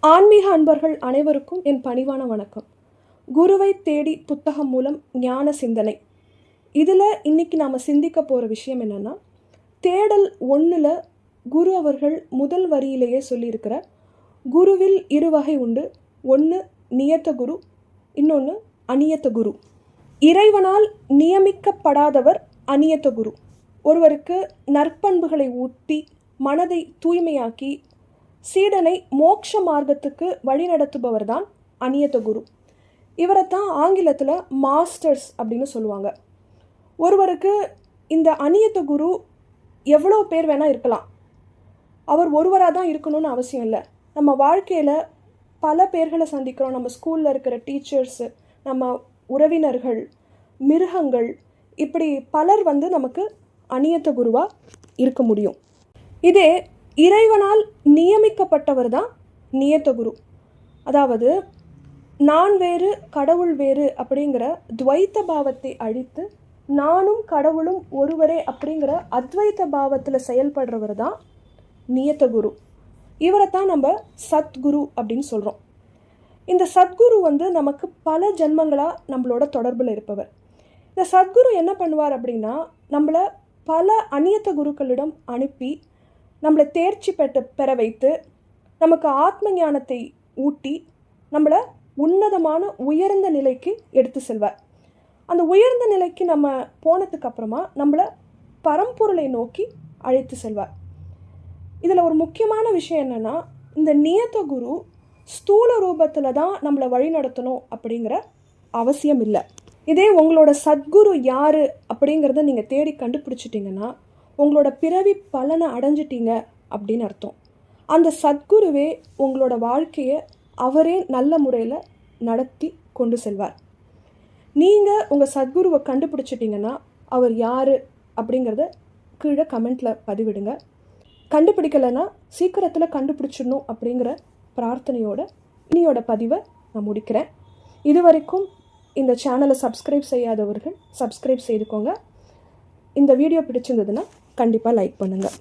ஆன்மீக அன்பர்கள் அனைவருக்கும் என் பணிவான வணக்கம். குருவை தேடி புத்தகம் மூலம் ஞான சிந்தனை. இதில் இன்னைக்கு நாம் சிந்திக்க போகிற விஷயம் என்னென்னா, தேடல் 1ல் குரு அவர்கள் முதல் வரியிலேயே சொல்லியிருக்கிற குருவில் 2 வகை உண்டு. ஒன்று நியத்த குரு, இன்னொன்று அநியத்த குரு. இறைவனால் நியமிக்கப்படாதவர் அநியத்த குரு. ஒருவருக்கு நற்பண்புகளை ஊட்டி மனதை தூய்மையாக்கி சீடனை மோட்ச மார்க்கத்துக்கு வழிநடத்துபவர் தான் அநியத்த குரு. இவரைத்தான் ஆங்கிலத்தில் மாஸ்டர்ஸ் அப்படின்னு சொல்லுவாங்க. ஒருவருக்கு இந்த அநியத்த குரு எவ்வளோ பேர் வேணால் இருக்கலாம். அவர் ஒருவராக தான் இருக்கணும்னு அவசியம் இல்லை. நம்ம வாழ்க்கையில் பல பேர்களை சந்திக்கிறோம். நம்ம ஸ்கூலில் இருக்கிற டீச்சர்ஸு, நம்ம உறவினர்கள், மிருகங்கள், இப்படி பலர் நமக்கு அநியத்த குருவாக இருக்க முடியும். இதே இறைவனால் நியமிக்கப்பட்டவர் தான் நியத்த குரு. அதாவது நான் வேறு கடவுள் வேறு அப்படிங்கிற துவைத்த பாவத்தை அழித்து நானும் கடவுளும் ஒருவரே அப்படிங்கிற அத்வைத்த பாவத்தில் செயல்படுறவர் தான் நியத்த குரு. இவரை தான் நம்ம சத்குரு அப்படின்னு சொல்கிறோம். இந்த சத்குரு நமக்கு பல ஜென்மங்களாக நம்மளோட தொடர்பில் இருப்பவர். இந்த சத்குரு என்ன பண்ணுவார் அப்படின்னா, நம்மளை பல அநியத்த குருக்களிடம் அனுப்பி நம்மளை தேர்ச்சி பெற வைத்து நமக்கு ஆத்ம ஞானத்தை ஊட்டி நம்மளை உன்னதமான உயர்ந்த நிலைக்கு எடுத்து செல்வார். அந்த உயர்ந்த நிலைக்கு நம்ம போனதுக்கு அப்புறமா நம்மளை பரம்பொருளை நோக்கி அழைத்து செல்வார். இதில் ஒரு முக்கியமான விஷயம் என்னென்னா, இந்த நியத்த குரு ஸ்தூல ரூபத்தில் தான் நம்மளை வழி நடத்தணும் அப்படிங்கிற அவசியம் இல்லை. இதே உங்களோட சத்குரு யார் அப்படிங்கிறத நீங்கள் தேடி கண்டுபிடிச்சிட்டிங்கன்னா உங்களோட பிறவி பலனை அடைஞ்சிட்டீங்க அப்படின்னு அர்த்தம். அந்த சத்குருவே உங்களோட வாழ்க்கையை அவரே நல்ல முறையில் நடத்தி கொண்டு செல்வார். நீங்கள் உங்கள் சத்குருவை கண்டுபிடிச்சிட்டிங்கன்னா அவர் யார் அப்படிங்கிறத கீழே கமெண்ட்டில் பதிவிடுங்க. கண்டுபிடிக்கலைன்னா சீக்கிரத்தில் கண்டுபிடிச்சிடணும் அப்படிங்கிற பிரார்த்தனையோட இனியோட பதிவை நான் முடிக்கிறேன். இது வரைக்கும் இந்த சேனலை சப்ஸ்கிரைப் செய்யாதவர்கள் சப்ஸ்கிரைப் செய்துக்கோங்க. இந்த வீடியோ பிடிச்சிருந்ததுன்னா கண்டிப்பாக லைக் பண்ணுங்கள்.